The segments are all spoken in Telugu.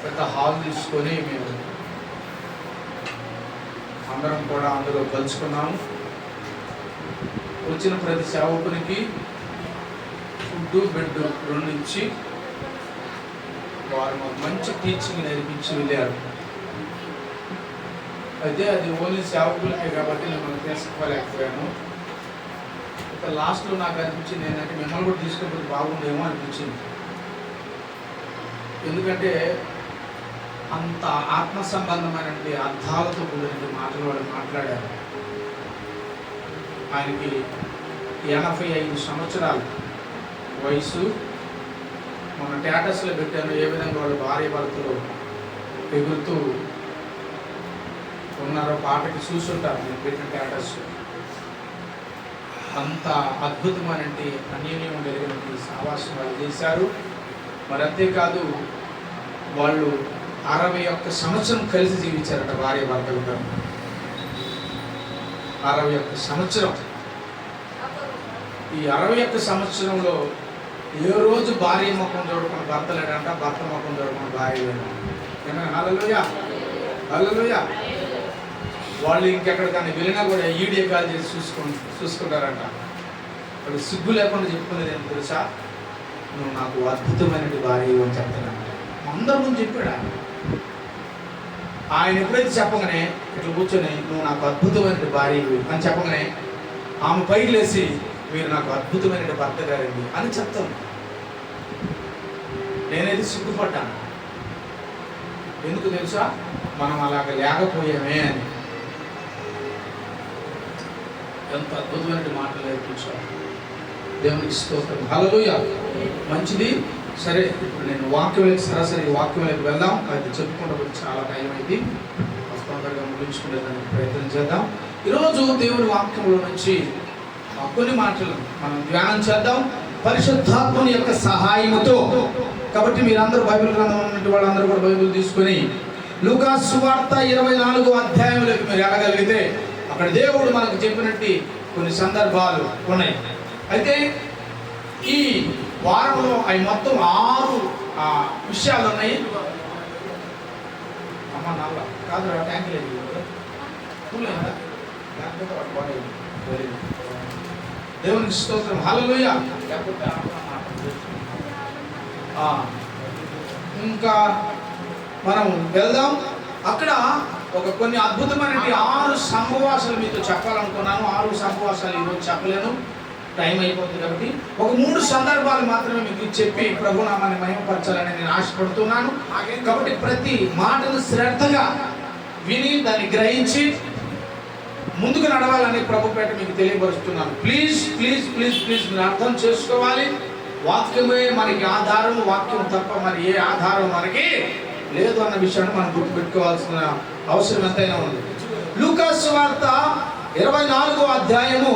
పెద్ద హాల్ తీసుకొని మేము అందరం కూడా అందులో కలుసుకున్నాము. వచ్చిన ప్రతి సేవకునికి ఫుడ్ బెడ్ 2 ఇచ్చి వారు మాకు మంచి టీచింగ్ నేర్పించి వెళ్ళారు. అయితే అది ఓన్లీ సేవకులకే కాబట్టి నేను తీసుకోలేకపోయాను. ఇక లాస్ట్లో నాకు అనిపించింది ఏంటంటే మిమ్మల్ని కూడా తీసుకెళ్ళి బాగుండేమో అనిపించింది. ఎందుకంటే అంత ఆత్మ సంబంధమైనటువంటి అర్థాలతో కూడిన మాటలు వాళ్ళు మాట్లాడారు. ఆయనకి 85 సంవత్సరాలు వయసు. మన స్టేటస్లో పెట్టాను ఏ విధంగా వాళ్ళు భార్య భర్తలు ఎగురుతూ ఉన్నారో పాటకి చూసుంటారు. నేను పెట్టిన స్టేటస్ అంత అద్భుతమైన అన్యోన్యం కలిగినటువంటి సావాసం వాళ్ళు చేశారు. మరి అంతేకాదు వాళ్ళు 61 సంవత్సరం కలిసి జీవించారట భార్య భర్తలు. 61 సంవత్సరం. ఈ 61 సంవత్సరంలో ఏ రోజు భార్య ముఖం చూడకుండా భర్త లేడంట, భర్త ముఖం చూడకుండా భార్య లేదంట. హల్లెలూయా, హల్లెలూయా. వాళ్ళు ఇంకెక్కడికన్నా వెళ్ళినా కూడా వీడియో కాల్ చేసి చూసుకుంటారంట. వాళ్ళు సిగ్గు లేకుండా చెప్పుకునేది ఏం తెలుసా? నువ్వు నాకు అద్భుతమైనటువంటి భార్య అని చెప్తున్నాను. అందరి ముందు చెప్పాడు ఆయన. ఎప్పుడైతే చెప్పగానే ఇట్లా కూర్చొని నువ్వు నాకు అద్భుతమైన భార్య అని చెప్పగానే ఆమె పైకి లేచి మీరు నాకు అద్భుతమైన భర్త గారండి అని చెప్తాను. నేనైతే సిగ్గుపడ్డాను. ఎందుకు తెలుసా? మనం అలాగ లేకపోయామే అని. ఎంత అద్భుతమైన మాటలు కూర్చోవాలి. దేవునికి స్తోత్రం, హల్లెలూయా. మంచిది. సరే, ఇప్పుడు నేను వాక్యంలోకి సరాసరి వాక్యంలోకి వెళ్దాం. అది చెప్పుకుంటే చాలా టైం అయింది. తొందరగా ముగించుకునే దానికి ప్రయత్నం చేద్దాం. ఈరోజు దేవుని వాక్యంలో నుంచి కొన్ని మాటలు మనం ధ్యానం చేద్దాం పరిశుద్ధాత్మని యొక్క సహాయముతో. కాబట్టి మీరందరూ బైబిల్ గ్రంథం ఉన్నటువంటి వాళ్ళందరూ కూడా బైబిల్ తీసుకొని లూకా సువార్త 24వ అధ్యాయంలోకి మీరు వెళ్ళగలిగితే అక్కడ దేవుడు మనకు చెప్పినట్టు కొన్ని సందర్భాలు ఉన్నాయి. అయితే ఈ వారంలో అవి మొత్తం 6 విషయాలు ఉన్నాయి. అమ్మ నల్ల కాదు ట్యాంక్ లేదు, దేవునికి స్తోత్రం, హల్లెలూయా. ఇంకా మనం వెళ్దాం. అక్కడ కొన్ని అద్భుతమైన 6 సంభవాసాలు మీతో చెప్పాలనుకున్నాను. 6 సంభవాసాలు ఈరోజు చెప్పలేను, టైం అయిపోతుంది. కాబట్టి ఒక 3 సందర్భాలు మాత్రమే మీకు చెప్పి ప్రభునామాన్ని మహిమపరచాలని నేను ఆశపడుతున్నాను. కాబట్టి ప్రతి మాటను శ్రద్ధగా విని దాన్ని గ్రహించి ముందుకు నడవాలని ప్రభుపేట మీకు తెలియపరుస్తున్నాను. ప్లీజ్ ప్లీజ్ ప్లీజ్ ప్లీజ్ మీరు అర్థం చేసుకోవాలి. వాక్యమే మనకి ఆధారం, వాక్యం తప్ప మరి ఏ ఆధారం మనకి లేదు అన్న విషయాన్ని మనం గుర్తుపెట్టుకోవాల్సిన అవసరం ఎంతైనా ఉంది. లూకా సువార్త 24వ అధ్యాయము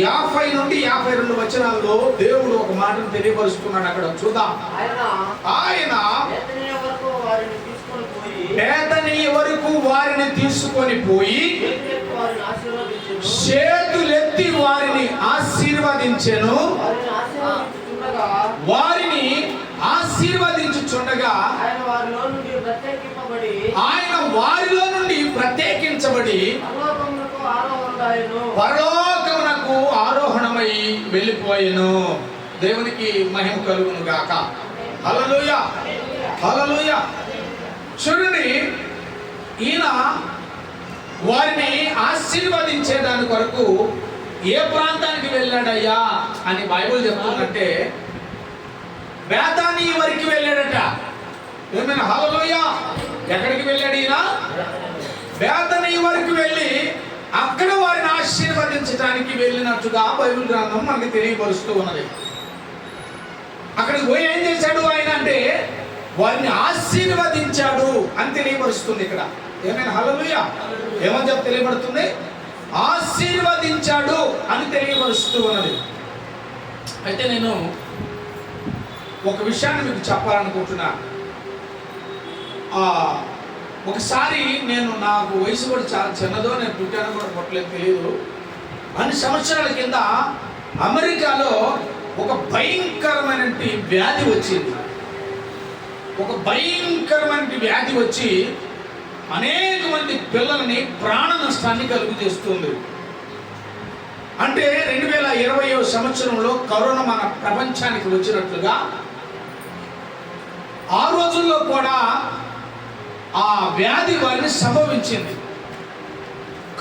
50 నుండి 52 వచనాల్లో దేవుడు ఒక మాటను తెలియపరుస్తున్నాడు. అక్కడ చూద్దాం. ఆయన బేతనీయ వరకు వారిని తీసుకొని పోయి చేతులెత్తి వారిని ఆశీర్వదించెను. వారిని ఆశీర్వదించుచుండగా ఆయన వారిలో నుండి ప్రత్యేకించబడి పరలోకమునకు ఆరోహణమై వెళ్ళిపోయెను. దేవునికి మహిమ కలుగును గాక. హల్లెలూయా, హల్లెలూయా. చూడండి, ఈయన వారిని ఆశీర్వదించే దాని కొరకు ఏ ప్రాంతానికి వెళ్ళాడయ్యా అని బైబిల్ చెప్తుందంటే బేతానీ వరకు వెళ్ళాడట. ఏమైనా హల్లెలూయా. ఎక్కడికి వెళ్ళాడు ఈయన? బేతానీ వరకు వెళ్ళి అక్కడ వారిని ఆశీర్వదించడానికి వెళ్ళినట్టుగా బైబిల్ గ్రంథం మనకి తెలియపరుస్తూ ఉన్నది. అక్కడికి పోయి ఏం చేశాడు ఆయన అంటే వారిని ఆశీర్వదించాడు అని తెలియపరుస్తుంది ఇక్కడ. ఏమైనా హల్లెలూయా. ఏమని చెప్పి తెలియబడుతుంది? ఆశీర్వదించాడు అని తెలియపరుస్తూ ఉన్నది. అయితే నేను ఒక విషయాన్ని మీకు చెప్పాలనుకుంటున్నా. ఒకసారి నాకు వయసు కూడా చాలా చిన్నదో, నేను పుట్టాను కూడా పుట్టలేదు తెలియదు. 2 సంవత్సరాల కింద అమెరికాలో ఒక భయంకరమైన వ్యాధి వచ్చింది. ఒక భయంకరమైన వ్యాధి వచ్చి అనేక మంది పిల్లల్ని ప్రాణ నష్టాన్ని కలుగు చేస్తుంది. అంటే 2020వ సంవత్సరంలో కరోనా మన ప్రపంచానికి వచ్చినట్లుగా ఆ రోజుల్లో కూడా ఆ వ్యాధి వారిని సంభవించింది.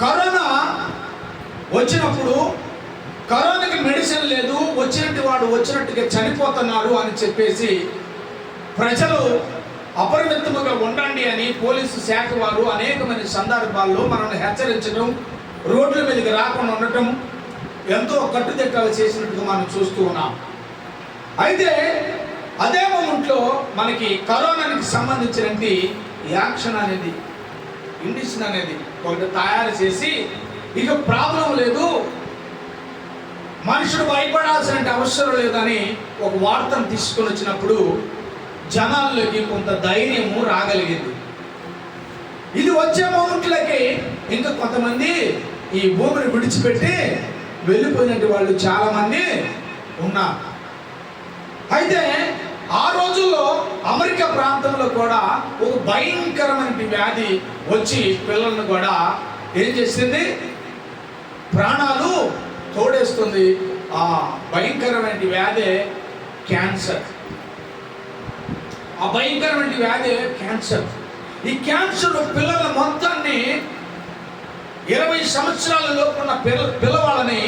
కరోనా వచ్చినప్పుడు కరోనాకి మెడిసిన్ లేదు, వచ్చినట్టు వాడు వచ్చినట్టుగా చనిపోతున్నారు అని చెప్పేసి ప్రజలు అప్రమత్తముగా ఉండండి అని పోలీసు శాఖ వారు అనేకమైన సందర్భాల్లో మనల్ని హెచ్చరించడం, రోడ్ల మీదకి రాకుండా ఉండటం ఎంతో కట్టుదిట్టాలు చేసినట్టుగా మనం చూస్తూ ఉన్నాం. అయితే అదే మూమెంట్లో మనకి కరోనాకి సంబంధించినటువంటి యాక్షన్ అనేది, ఇండిషన్ అనేది ఒకటి తయారు చేసి ఇక ప్రాబ్లం లేదు, మనుషుడు భయపడాల్సిన అవసరం లేదని ఒక వార్తను తీసుకొని వచ్చినప్పుడు జనాల్లోకి కొంత ధైర్యము రాగలిగింది. ఇది వచ్చే మూమెంట్లకి ఇంకా కొంతమంది ఈ భూమిని విడిచిపెట్టి వెళ్ళిపోయినట్టు వాళ్ళు చాలామంది ఉన్నారు. అయితే ఆ రోజుల్లో అమెరికా ప్రాంతంలో కూడా ఒక భయంకరమైన వ్యాధి వచ్చి పిల్లలను కూడా ఏం చేస్తుంది, ప్రాణాలు తోడేస్తుంది. ఆ భయంకరమైన వ్యాధి క్యాన్సర్. ఆ భయంకరమైన వ్యాధి క్యాన్సర్. ఈ క్యాన్సర్ పిల్లల మొత్తాన్ని 20 సంవత్సరాల లోపున్న పిల్లవాళ్ళని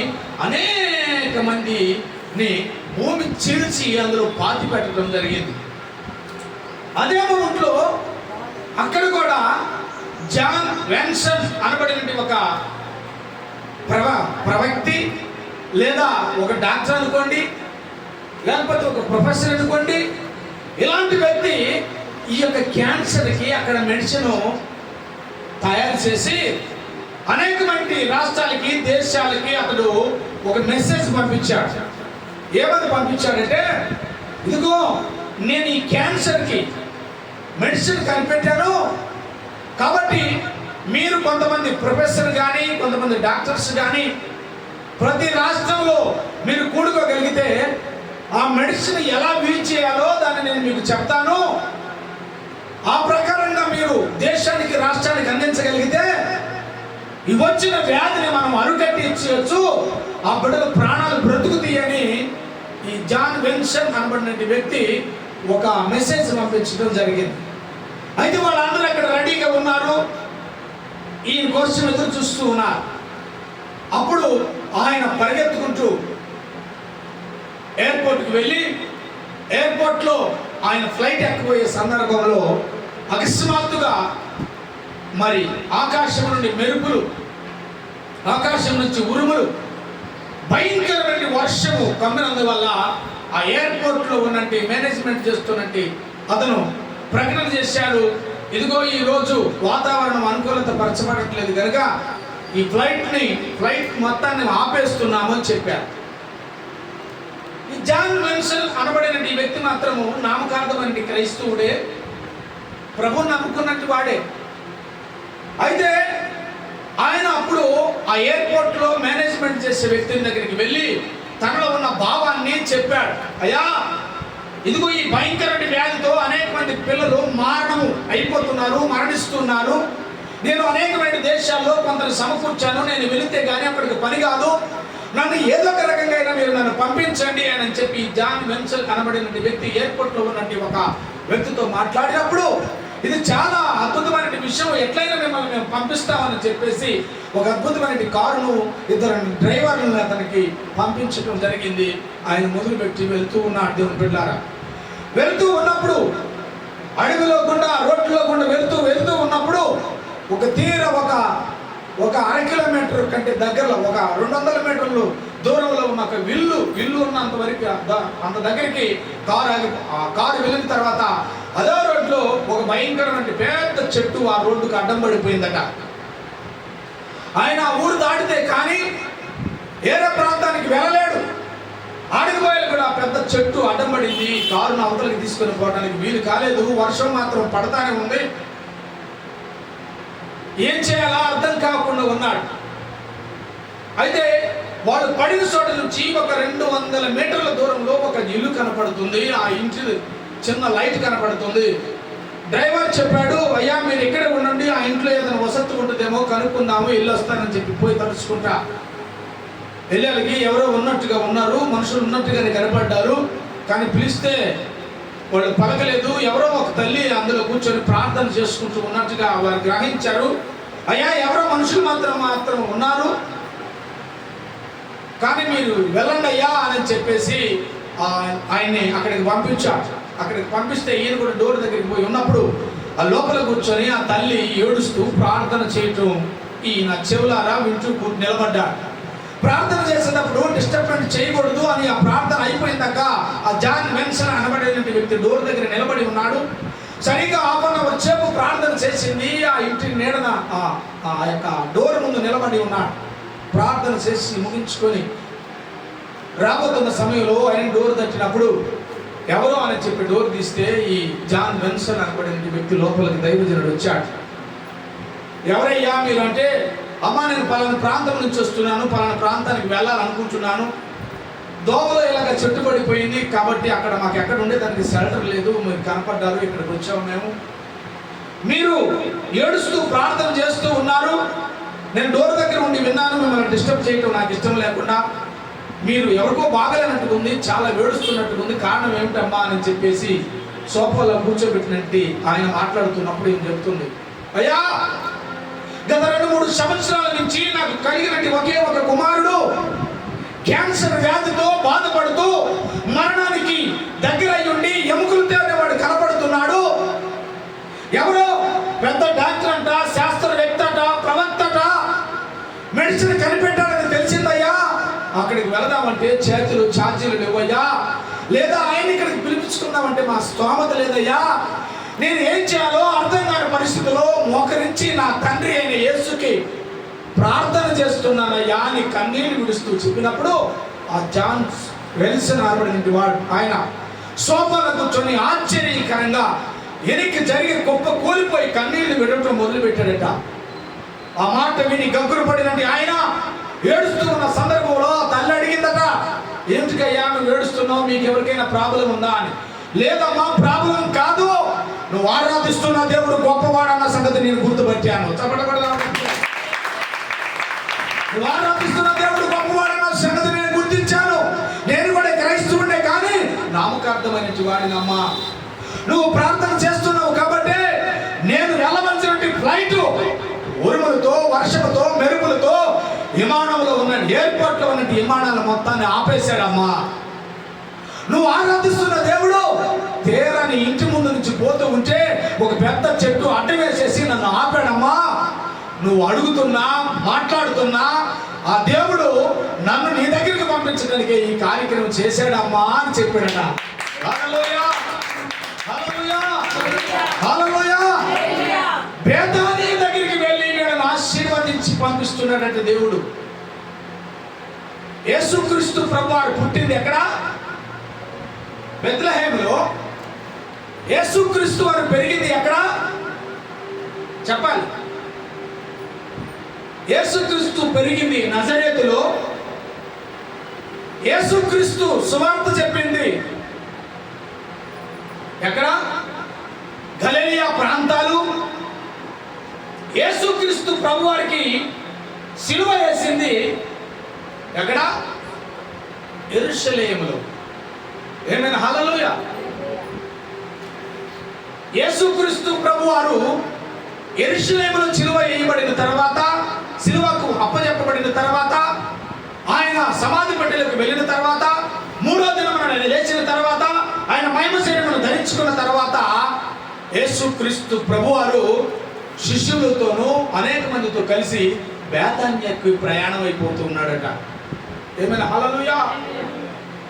అనేక మందిని భూమి చీల్చి అందులో పాతి పెట్టడం జరిగింది. అదే మూమెంట్లో అక్కడ కూడా జాన్ వెన్సన్ అనబడినటువంటి ఒక ప్రవక్తి లేదా ఒక డాక్టర్ అనుకోండి, లేకపోతే ఒక ప్రొఫెసర్ అనుకోండి, ఇలాంటి వ్యక్తి ఈ యొక్క క్యాన్సర్కి అక్కడ మెడిసిన్ తయారు చేసి అనేక మంది రాష్ట్రాలకి, దేశాలకి అతడు ఒక మెసేజ్ పంపించాడు. ఏమని పంపించాడంటే, ఇదిగో నేను ఈ క్యాన్సర్కి మెడిసిన్ కనిపెట్టాను కాబట్టి మీరు కొంతమంది ప్రొఫెసర్ కానీ, కొంతమంది డాక్టర్స్ కానీ ప్రతి రాష్ట్రంలో మీరు కూడుకోగలిగితే ఆ మెడిసిన్ ఎలా యూజ్ చేయాలో దాన్ని నేను మీకు చెప్తాను. ఆ ప్రకారంగా మీరు దేశానికి, రాష్ట్రానికి అందించగలిగితే ఈ వచ్చిన వ్యాధిని మనం అరుకట్టి ఇచ్చేయచ్చు, ఆ బిడ్డల ప్రాణాలు బ్రతుకుతాయని ఈ జాన్ వెన్సన్ అనబడిన వ్యక్తి ఒక మెసేజ్ పంపించడం జరిగింది. అయితే వాళ్ళందరూ అక్కడ రెడీగా ఉన్నారు, ఈయన కోసం ఎదురు చూస్తూ ఉన్నారు. అప్పుడు ఆయన పరిగెత్తుకుంటూ ఎయిర్పోర్ట్కి వెళ్ళి ఎయిర్పోర్ట్లో ఆయన ఫ్లైట్ ఎక్కబోయే సందర్భంలో అకస్మాత్తుగా మరి ఆకాశం నుండి మెరుపులు, ఆకాశం నుంచి ఉరుములు, భయంకరమైన వర్షము కమ్మినందువల్ల ఆ ఎయిర్పోర్ట్లో ఉన్నట్టు మేనేజ్మెంట్ చేస్తున్నట్టు అతను ప్రకటన చేశాడు, ఇదిగో ఈరోజు వాతావరణం అనుకూలత పరచబడట్లేదు కనుక ఈ ఫ్లైట్ మొత్తాన్ని ఆపేస్తున్నాము అని చెప్పారు. ఈ జాన్ వెన్సన్ అనబడిన ఈ వ్యక్తి మాత్రము నామకార్థమైన క్రైస్తవుడే, ప్రభు నమ్ముకున్నట్టు వాడే. అయితే ఆయన అప్పుడు ఆ ఎయిర్పోర్ట్లో మేనేజ్మెంట్ చేసే వ్యక్తి దగ్గరికి వెళ్ళి తనలో ఉన్న భావాన్ని చెప్పాడు. అయ్యా, ఇదిగో ఈ భయంకరమైన వ్యాధితో అనేక మంది పిల్లలు మరణిస్తున్నారు. నేను అనేకమైన దేశాల్లో కొందరు సమకూర్చాను, నేను వెళితే కానీ అక్కడికి పని కాదు, నన్ను ఏదో ఒక రకంగా మీరు నన్ను పంపించండి అని చెప్పి జాన్ వెన్సన్ కనబడిన వ్యక్తి ఎయిర్పోర్ట్లో ఉన్నట్టు ఒక వ్యక్తితో మాట్లాడినప్పుడు, ఇది చాలా అద్భుతమైన విషయం, ఎట్లయినా మిమ్మల్ని మేము పంపిస్తామని చెప్పేసి ఒక అద్భుతమైన కారును, ఇద్దరు డ్రైవర్లను అతనికి పంపించడం జరిగింది. ఆయన మొదలుపెట్టి వెళ్తూ ఉన్నాడు. దేవుని బిడ్డలారా, వెళ్తూ ఉన్నప్పుడు అడవిలో గుండా, రోడ్లో గుండా వెళ్తూ ఉన్నప్పుడు ఒక తీర ఒక 1 కిలోమీటర్ కంటే దగ్గరలో, ఒక 200 మీటర్లు దూరంలో ఉన్న ఒక విల్లు ఉన్నంత వరకు అంత దగ్గరికి కారు వెళ్ళిన తర్వాత అదే రోడ్లో ఒక భయంకరమైన పెద్ద చెట్టు ఆ రోడ్డుకు అడ్డం పడిపోయిందట. ఆయన ఆ ఊరు దాటితే కానీ వేరే ప్రాంతానికి వెళ్ళలేడు. ఆడిపోయాలు కూడా పెద్ద చెట్టు అడ్డం పడింది, కారును అవతలకి తీసుకొని పోవడానికి వీలు కాలేదు. వర్షం మాత్రం పడతానే ఉంది. ఏం చేయాలా అర్థం కాకుండా ఉన్నాడు. అయితే వాడు పడిన చోట నుంచి ఒక 200 మీటర్ల దూరంలో ఒక ఇల్లు కనపడుతుంది. ఆ ఇంటి చిన్న లైట్ కనపడుతుంది. డ్రైవర్ చెప్పాడు, అయ్యా మీరు ఇక్కడే ఉండండి, ఆ ఇంట్లో ఏదైనా వసతి ఉంటుందేమో కనుక్కుందాము, ఇల్లు వస్తానని చెప్పి పోయి తలుచుకుంటా వెళ్ళాలికి ఎవరో ఉన్నట్టుగా ఉన్నారు, మనుషులు ఉన్నట్టుగానే కనపడ్డారు. కానీ పిలిస్తే వాళ్ళు పలకలేదు. ఎవరో ఒక తల్లి అందులో కూర్చొని ప్రార్థన చేసుకుంటూ ఉన్నట్టుగా వారు గ్రహించారు. అయ్యా ఎవరో మనుషులు మాత్రం ఉన్నారు, కానీ మీరు వెళ్ళండి అయ్యా అని చెప్పేసి ఆయన్ని అక్కడికి పంపించారు. అక్కడికి పంపిస్తే ఈయన కూడా డోర్ దగ్గరికి పోయి ఉన్నప్పుడు ఆ లోపల కూర్చొని ఆ తల్లి ఏడుస్తూ ప్రార్థన చేయటం ఈయన చెవులారా వింటూ నిలబడ్డాడు. ప్రార్థన చేసేటప్పుడు డిస్టర్బెన్స్ చేయకూడదు అని ఆ ప్రార్థన అయిపోయిందాక ఆ జాన్ వెన్సన్ అనబడేటువంటి వ్యక్తి డోర్ దగ్గర నిలబడి ఉన్నాడు. సరిగ్గా వచ్చేపు ప్రార్థన చేసింది. ఆ ఇంటి నీడన ఆ యొక్క డోర్ ముందు నిలబడి ఉన్నాడు. ప్రార్థన చేసి ముగించుకొని రాబోతున్న సమయంలో ఆయన డోర్ తట్టినప్పుడు ఎవరో అని చెప్పి డోర్ తీస్తే ఈ జాన్ వెన్సన్ అనబడిన వ్యక్తి లోపలికి దైవజనుడు వచ్చాడు. ఎవరయ్యా మీరు అంటే, అమ్మా నేను పలానా ప్రాంతం నుంచి వస్తున్నాను, పలానా ప్రాంతానికి వెళ్ళాలనుకుంటున్నాను, దోవలో ఇలాగ చెట్టు పడిపోయింది కాబట్టి అక్కడ మాకు ఎక్కడ ఉండే దానికి షెల్టర్ లేదు, మీరు కనపడ్డారు, ఇక్కడికి వచ్చాము మేము, మీరు ఏడుస్తూ ప్రార్థన చేస్తూ ఉన్నారు, నేను డోర్ దగ్గర ఉండి విన్నాను, మిమ్మల్ని డిస్టర్బ్ చేయటం నాకు ఇష్టం లేకుండా, మీరు ఎవరికో బాగలేనట్టుగా ఉంది, చాలా ఏడుస్తున్నట్టుగా ఉంది, కారణం ఏమిటమ్మా అని చెప్పేసి సోఫాలో కూర్చోబెట్టినట్టు ఆయన మాట్లాడుతున్నప్పుడు ఏం చెప్తుంది, అయ్యా గత 2-3 సంవత్సరాల నుంచి నాకు కలిగినట్టు ఒకే ఒక కుమారుడు క్యాన్సర్ వ్యాధితో బాధపడుతూ మరణానికి దగ్గర అయ్యుండి ఎముకలతో వాడు కనపడుతున్నాడు. ఎవరో పెద్ద డాక్టర్ అంట, శాస్త్రవేత్త అట, ప్రవక్త అట, మెడిసిన్ కనిపెట్టాడని తెలిసిందయ్యా, అక్కడికి వెళదామంటే చేతులు ఛార్జీలు లేవయ్యా, లేదా ఆయన ఇక్కడికి పిలిపించుకుందామంటే మా స్తోమత లేదయ్యా, నేను ఏం చేయాలో అర్థం కాని పరిస్థితిలో మోకరించి నా తండ్రి అయిన యేసుకి ప్రార్థన చేస్తున్నానయ్యా అని కన్నీళ్లు విడుస్తూ చెప్పినప్పుడు ఆ జాన్ వెన్సన్ అనబడిన వాడు ఆయన సోఫాలో కూర్చొని ఆశ్చర్యకరంగా వెనక్కి జరిగే గొప్ప కూలిపోయి కన్నీళ్లు విడటం మొదలుపెట్టాడట. ఆ మాట విని గగ్గురు పడినట్టు ఆయన ఏడుస్తూ ఉన్న సందర్భంలో తల్లి అడిగిందట, ఏమిటికయ్యా నువ్వు ఏడుస్తున్నావు, మీకు ఎవరికైనా ప్రాబ్లం ఉందా అని. లేదమ్మా ప్రాబ్లం కాదు, నువ్వు ఆరాధిస్తున్న దేవుడు గొప్పవాడన్న సంగతి నేను గుర్తుపట్టాను. నువ్వు ఆరాధిస్తున్న దేవుడు గొప్పవాడన్న సంగతి నేను గుర్తించాను. నేను కూడా క్రైస్తవుడే కానీ నామకార్థమైన వాడినమ్మా. నువ్వు ప్రార్థన చేస్తున్నావు కాబట్టి నేను వెళ్ళవలసినటువంటి ఫ్లైట్ ఉరుములతో, వర్షముతో, మెరుపులతో విమానంలో ఉన్న ఎయిర్పోర్ట్లో ఉన్నట్టు విమానాల మొత్తాన్ని ఆపేశాడమ్మా. నువ్వు ఆరాధిస్తున్న దేవుడు తీరాని ఇంటి ముందు నుంచి పోతూ ఉంటే ఒక పెద్ద చెట్టు అడ్డు వేసేసి నన్ను ఆపాడమ్మా. నువ్వు అడుగుతున్నా, మాట్లాడుతున్నా ఆ దేవుడు నన్ను నీ దగ్గరికి పంపించడానికి ఈ కార్యక్రమం చేశాడమ్మా అని చెప్పాడట. హల్లెలూయా, హల్లెలూయా, హల్లెలూయా. బేతానీ దగ్గరికి వెళ్ళి వీళ్ళని ఆశీర్వదించి పంపిస్తున్నాడట దేవుడు. యేసుక్రీస్తు ప్రభువారు పుట్టింది ఎక్కడ? బెత్లెహేములో. యేసుక్రీస్తు వారు పెరిగింది ఎక్కడ చెప్పాలి? యేసుక్రీస్తు పెరిగింది నజరేతులో. యేసుక్రీస్తు సువార్త చెప్పింది ఎక్కడ? గలిలయ ప్రాంతాలు. యేసుక్రీస్తు ప్రభువారికి సిలువ వేసింది ఎక్కడ? యెరూషలేములో. ఏమైనా హల్లెలూయా. యేసుక్రీస్తు ప్రభువారు యెరూషలేములో సిలువ వేయబడిన తర్వాత, సిలువకు అప్పజెప్పబడిన తర్వాత, ఆయన సమాధి పెట్టెలకు వెళ్ళిన తర్వాత, 3వ దినమున లేచిన తర్వాత, ఆయన మహిమ శరీరమును ధరించుకున్న తర్వాత యేసుక్రీస్తు ప్రభువారు శిష్యులతోనూ అనేక మందితో కలిసి బేతాన్యకు ప్రయాణం అయిపోతున్నాడట. ఏమైనా హల్లెలూయా.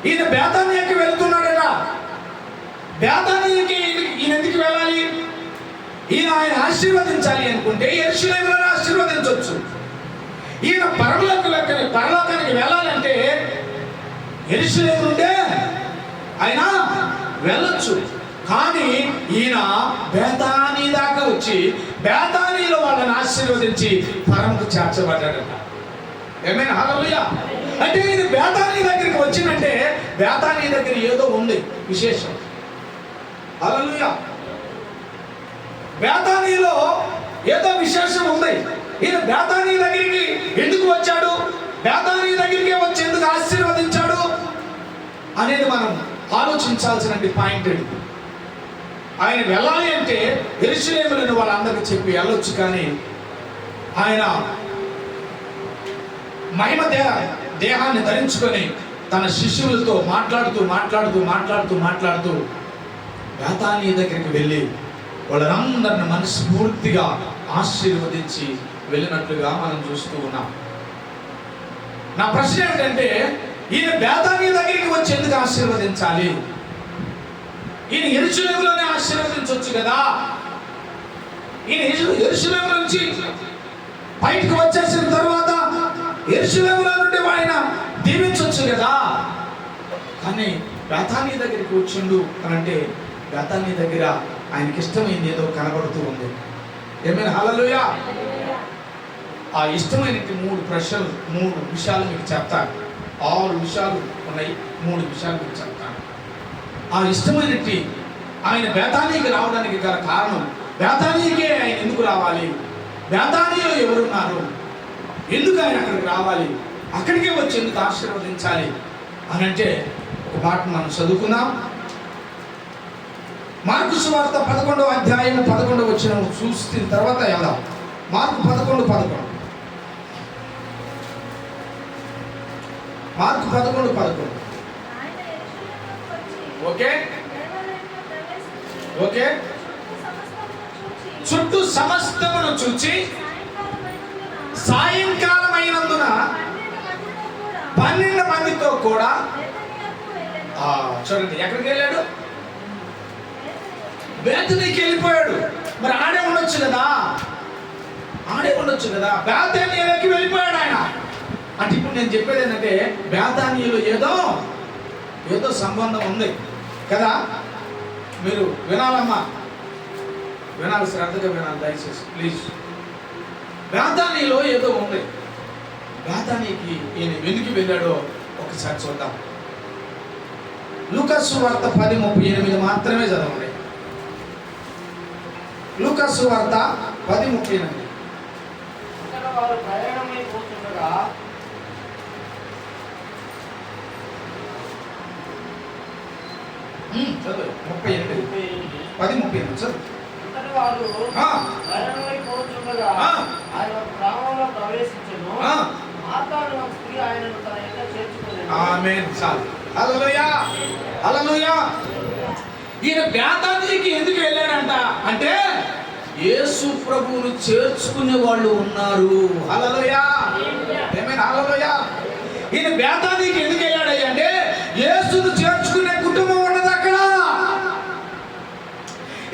ఈయన బేతాన్యకి వెళ్తున్నాడట. బేతాన్యకి ఈయన ఎందుకు వెళ్ళాలి? ఈయన ఆయన ఆశీర్వదించాలి అనుకుంటే యెరూషలేములో ఆశీర్వదించవచ్చు. ఈయన పరలోకానికి వెళ్ళాలంటే యెరూషలేము నుండే ఆయన వెళ్ళొచ్చు. కానీ ఈయన బేతానీ దాకా వచ్చి బేతానీలో వాళ్ళని ఆశీర్వదించి పరముకు చేర్చబడ్డాడట. ఏమైనా హల్లెలూయా. అంటే ఈయన బేతానీ దగ్గరికి వచ్చిందంటే బేతానీ దగ్గర ఏదో ఉంది విశేషం. హల్లెలూయా. బేతానీలో ఏదో విశేషం ఉంది. ఈయన బేతానీ దగ్గరికి ఎందుకు వచ్చాడు, బేతానీ దగ్గరికే వచ్చి ఎందుకు ఆశీర్వదించాడు అనేది మనం ఆలోచించాల్సిన పాయింట్. ఆయన వెళ్ళాలి అంటే యెరూషలేములోని వాళ్ళందరికీ చెప్పి వెళ్ళొచ్చు, కానీ ఆయన మహిమ దేహాన్ని ధరించుకొని తన శిష్యులతో మాట్లాడుతూ బేతానీ దగ్గరికి వెళ్ళి వాళ్ళందరిని మనస్ఫూర్తిగా ఆశీర్వదించి వెళ్ళినట్లుగా మనం చూస్తూ ఉన్నాం. నా ప్రశ్న ఏమిటంటే, ఈయన బేతానీ దగ్గరికి వచ్చి ఎందుకు ఆశీర్వదించాలి? ఈయన యెరూషలేములోనే ఆశీర్వదించవచ్చు కదా. ఈయన యెరూషలేము నుంచి బయటకు వచ్చేసిన తర్వాత యెరూషలేములో నుండి ఆయన దీవించవచ్చు కదా. కానీ బేతానీ దగ్గరికి వచ్చిండు అని అంటే బేతానీ దగ్గర ఆయనకి ఇష్టమైంది ఏదో కనబడుతూ ఉంది. ఏమైనా హల్లెలూయా. ఆ ఇష్టమైన 3 విషయాలు మీకు చెప్తాను. 6 విషయాలు ఉన్నాయి, 3 విషయాలు మీకు చెప్తాను. ఆ ఇష్టమైనటి ఆయన బేతానీకి రావడానికి గల కారణం, బేతానీకే ఆయన ఎందుకు రావాలి, బేతానీలో ఎవరున్నారు, ఎందుకు ఆయన అక్కడికి రావాలి, అక్కడికే వచ్చి ఎందుకు ఆశీర్వదించాలి అని అంటే ఒక మాట మనం చదువుకుందాం. మార్కు సువార్త 11వ అధ్యాయం 11వ వచనం చూసిన తర్వాత వెళ్దాం. మార్కు 11:11. మార్కు 11:11. Okay okay. చుట్టూ సమస్తమును చూచి సాయంకాలం అయినందున 12 మందితో కూడా చూడండి ఎక్కడికి వెళ్ళాడు, బేతనీకి వెళ్ళిపోయాడు. మరి ఆడే ఉండొచ్చు కదా, బేతనీలోకి వెళ్ళిపోయాడు ఆయన. అంటే ఇప్పుడు నేను చెప్పేది ఏంటంటే, బేతనీలో ఏదో సంబంధం ఉంది కదా. మీరు వినాలమ్మా, వినాలి, శ్రద్ధగా వినాలి దయచేసి ప్లీజ్. బేతనీలో ఏదో ఉంది. బేతనీకి ఈయన ఎందుకు వెళ్ళాడో ఒకసారి చూద్దాం. లూకా సువార్త 10:38 మాత్రమే చదవండి. లూకా సువార్త 10:38. వారు ప్రయాణమైపోతుండగా 10:38 చదువు. వారు ప్రయాణమైపోతుండగా ఆయన గ్రామంలో ప్రవేశించెను. మార్తాను అనే స్త్రీ ఆయనను తన ఇంట చేర్చుకొనెను. ఆమేన్. చాలు. హల్లెలూయా హల్లెలూయా. ఈయన బేతానీకి ఎందుకు వెళ్ళాడంట అంటే, యేసు ప్రభువును చేర్చుకునే వాళ్ళు ఉన్నారు. హల్లెలూయా. ఆమేన్. హల్లెలూయా. ఈయన బేతానీకి ఎందుకు వెళ్ళాడయ్యా అంటే, యేసును చేర్చుకునే కుటుంబం ఉన్నది అక్కడ.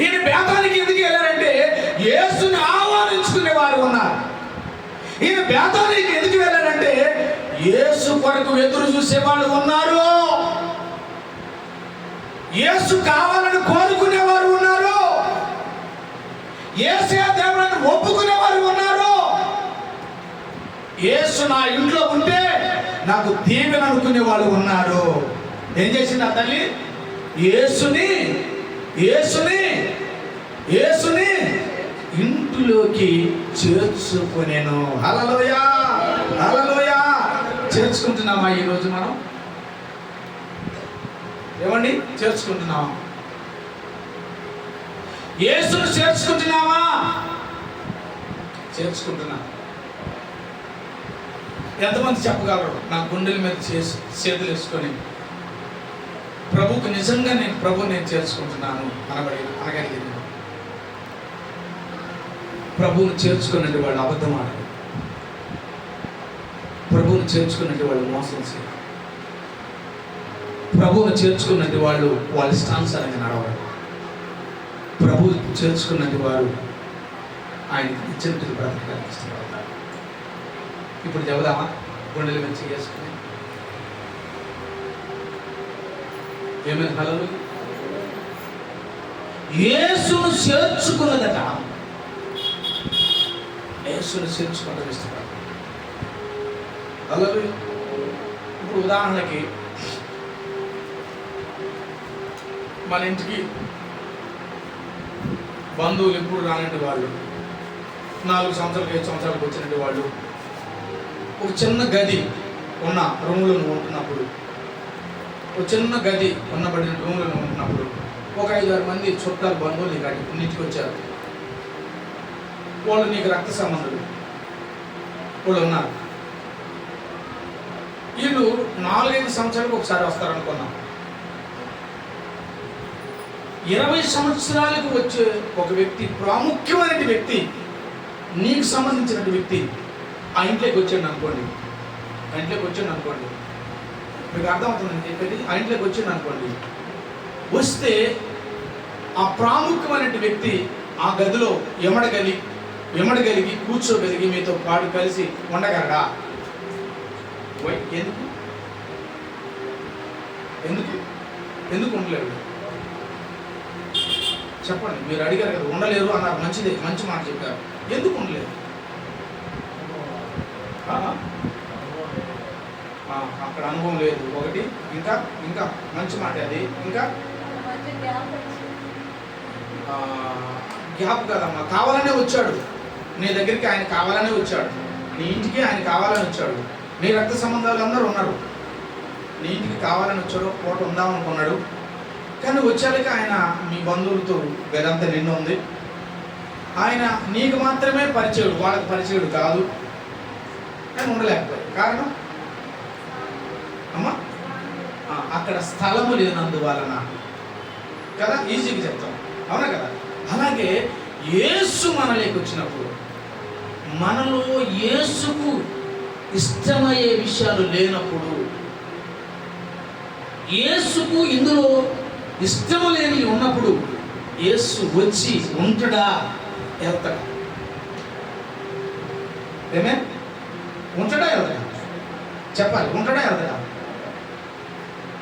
ఈయన బేతానీకి ఎందుకు వెళ్ళాడంటే, యేసుని ఆహ్వానించుకునే వారు ఉన్నారు. ఈయన బేతానీకి ఎందుకు వెళ్ళాడంటే, యేసు కొరకు ఎదురు చూసే వాళ్ళు ఉన్నారు. యేసు కావాలని కోరుకునేవారు ఉన్నారు. యేసే దేవుని ఒప్పుకునేవారు ఉన్నారు. యేసు నా ఇంట్లో ఉంటే నాకు దీవెన అనుకునే వాళ్ళు ఉన్నారు. ఏం చేసింది ఆ తల్లి? యేసుని ఇంటిలోకి చేర్చుకునేను. హల్లెలూయా హల్లెలూయా. చేర్చుకుంటున్నామా ఈరోజు మనం? ఏమండి, చేర్చుకుంటున్నావా? యేసును చేర్చుకుంటున్నావా? చేర్చుకుంటున్నా. ఎంతమంది చెప్పగలరు నా గుండెల మీద చేతులు వేసుకొని ప్రభుకు నిజంగా నేను చేర్చుకుంటున్నాను అనగలిగింది? ప్రభువును చేర్చుకున్నట్టు వాళ్ళు అబద్ధం ఆడరు. ప్రభువును చేర్చుకున్నట్టు వాళ్ళు మోసం చేయరు. ప్రభువును చేర్చుకున్నట్టు వాళ్ళు వాళ్ళ ఇష్టానుసారంగా నడవరు. ప్రభువు చేర్చుకున్నట్టు వారు ఆయనకి ఇచ్చినట్టు బ్రతకడానికి ఇష్టపడతారు. ఇప్పుడు చెబుదామా? గుండెల మీద చేసుకుని ఏమైనా హల్లెలూయా. యేసును చేర్చుకున్నదట. యేసును చేర్చుకోవడం ఇష్టపడతారు. హల్లెలూయా. ఇప్పుడు ఉదాహరణకి మన ఇంటికి బంధువులు ఎప్పుడు రానట్టు వాళ్ళు, 4 సంవత్సరాలకు 5 సంవత్సరాలకు వచ్చినట్టు వాళ్ళు, ఒక చిన్న గది ఉన్న రూమ్లో నువ్వు ఉంటున్నప్పుడు, ఒక చిన్న గది ఉన్నబడిన రూమ్లో నువ్వు ఉంటున్నప్పుడు ఒక 5-6 మంది చుట్టాలు బంధువులు నీకు వచ్చారు. వాళ్ళు నీకు రక్త సంబంధులు, వాళ్ళు ఉన్నారు. వీళ్ళు 4-5 సంవత్సరాలకు ఒకసారి వస్తారనుకున్నాం. 20 సంవత్సరాలకు వచ్చే ఒక వ్యక్తి, ప్రాముఖ్యమైన వ్యక్తి, నీకు సంబంధించిన వ్యక్తి ఆ ఇంట్లోకి వచ్చాడు అనుకోండి. మీకు అర్థమవుతుందని చెప్పేది. ఆ ఇంట్లోకి వచ్చాడు అనుకోండి. వస్తే ఆ ప్రాముఖ్యమైన వ్యక్తి ఆ గదిలో ఎమడగలిగి కూర్చోగలిగి మీతో పాటు కలిసి ఉండగలడా? ఎందుకు ఉండలేడు? చెప్పండి. మీరు అడిగారు కదా, ఉండలేరు అన్నారు. మంచి మాట చెప్పారు. ఎందుకు ఉండలేదు? అక్కడ అనుభవం లేదు ఒకటి. ఇంకా మంచి మాట అది. ఇంకా గ్యాప్ కదమ్మా. కావాలనే వచ్చాడు నీ దగ్గరికి. ఆయన కావాలనే వచ్చాడు. నీ ఇంటికి ఆయన కావాలని వచ్చాడు. నీ రక్త సంబంధాలు అందరూ ఉన్నారు. నీ ఇంటికి కావాలని వచ్చాడు, పూట ఉందామనుకున్నాడు. కానీ వచ్చాక ఆయన మీ బంధువులతో గదంతా నిండు ఉంది. ఆయన నీకు మాత్రమే పరిచయుడు, వాళ్ళకి పరిచయుడు కాదు. కానీ ఉండలేకపోయాడు. కారణం అమ్మా, అక్కడ స్థలము లేనందువలన కదా. ఈజీగా చెప్తాం, అవునా కదా? అలాగే యేసు మనలోకి వచ్చినప్పుడు మనలో యేసుకు ఇష్టమయ్యే విషయాలు లేనప్పుడు, యేసుకు ఇందులో ఇష్టము లేని ఉన్నప్పుడు యేసు వచ్చి ఉంటాడా వెళ్తాడా? ఏమే ఉంటాడా వెళ్తాడా? చెప్పాలి. ఉంటాడా వెళ్తాడా?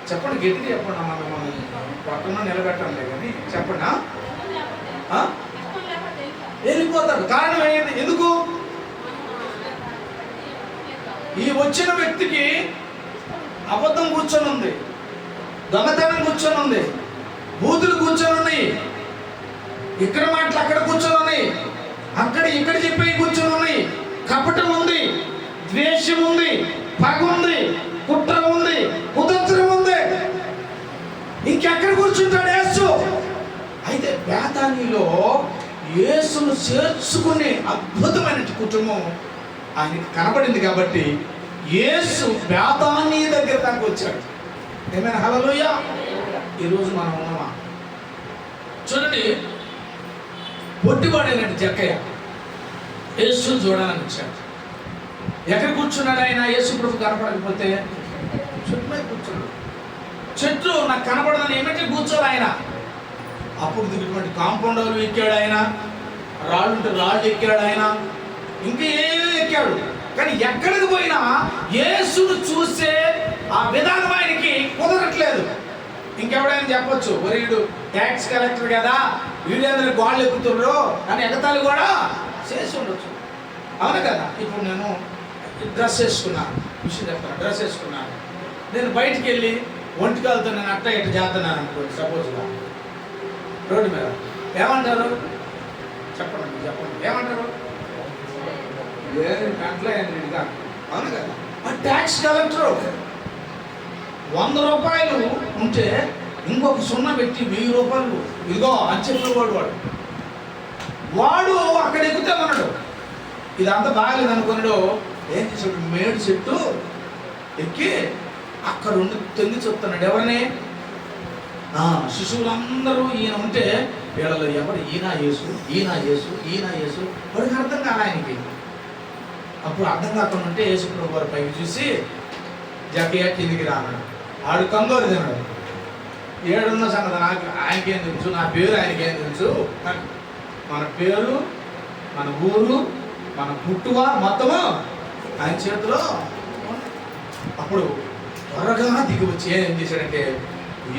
చెప్పండి, గట్టిగా చెప్పండి. మనం పక్కన నిలబెట్టండి కానీ చెప్పండి. వెళ్ళిపోతాడు. కారణం ఏంటి? ఎందుకు? ఈ వచ్చిన వ్యక్తికి అబద్ధం కూర్చొని ఉంది, దొంగతనం కూర్చొని ఉంది, బూతులు కూర్చొని ఉన్నాయి, ఇక్కడ మాటలు అక్కడ కూర్చొని ఉన్నాయి, అక్కడ ఇక్కడ చెప్పి కూర్చొని ఉన్నాయి, కపటం ఉంది, ద్వేషం ఉంది, పగ ఉంది, కుట్ర ఉంది, కుతంత్రం ఉంది. ఇంకెక్కడ కూర్చుంటాడు యేసు? అయితే బేతానీలో యేసును చేర్చుకునే అద్భుతమైన కుటుంబం ఆయనకి కనబడింది కాబట్టి యేసు బేతానీ దగ్గర దాకా వచ్చాడు. ఏమైనా హల్లెలూయా. ఈరోజు మనం ఉన్నామా? చూడండి, పొట్టివాడైన జక్కయ్య యేసును చూడాలని వచ్చాడు. ఎక్కడ కూర్చున్నాడు ఆయన? యేసు ప్రభు కనపడకపోతే చెట్టు మీద కూర్చున్నాడు. చెట్టు నాకు కనపడదని ఏమంటే కూర్చోడు ఆయన. అప్పుడు దిగినటువంటి కాంపౌండర్లు ఎక్కాడు ఆయన, రాళ్ళు ఎక్కాడు ఆయన, ఇంకేమో ఎక్కాడు. కానీ ఎక్కడికి పోయినా యేసును చూసే ఆ విధానం ఆయనకి కుదరట్లేదు. ఇంకెవడైనా చెప్పొచ్చు, వీడు ట్యాక్స్ కలెక్టర్ కదా, వీళ్ళందరూ గోళ్ళు ఎక్కుతున్నారు అని ఎగతాళి కూడా చేసి ఉండొచ్చు, అవును కదా? ఇప్పుడు నేను డ్రెస్ వేసుకున్నాను, విషయం చెప్తాను. డ్రెస్ వేసుకున్నాను, నేను బయటికి వెళ్ళి ఒంటికాలతో నేను అట్ట ఇట్ట చేస్తున్నాను అనుకోండి, సపోజ్గా రోడ్డు మీద ఏమంటారు? చెప్పండి ఏమంటారు? గంటలో ఎన్నిగా, అవును కదా? ఆ ట్యాక్స్ కలెక్టర్ 100 రూపాయలు ఉంటే ఇంకొక 0 పెట్టి 1000 రూపాయలు ఇదిగో అని చెప్పేవాడు. వాడు అక్కడ ఎక్కితే అన్నాడు, ఇదంతా బాగాలేదు అనుకున్నాడు. ఏం చేశాడు? మేడు చెట్టు ఎక్కి అక్కడ ఉండి తొంగి చెప్తున్నాడు. ఎవరిని? శిశువులందరూ ఈయన ఉంటే వీళ్ళలో ఎవరు? ఈయన యేసు. వాడికి అర్థం కాదు ఆయనకి. అప్పుడు అర్థం కాకుండా ఉంటే యేసు ప్రభు వారి పైకి చూసి జక్కయ్య కిందికి రాన్నాడు. ఆడు కంగారు తిన్నాడు. ఏడున్న సంగతి నాకు ఆయనకేం తెలుసు, నా పేరు ఆయనకేం తెలుసు. మన పేరు, మన ఊరు, మన పుట్టువ మొత్తము ఆయన చేతిలో. అప్పుడు త్వరగా దిగి వచ్చి ఏం చేశాడంటే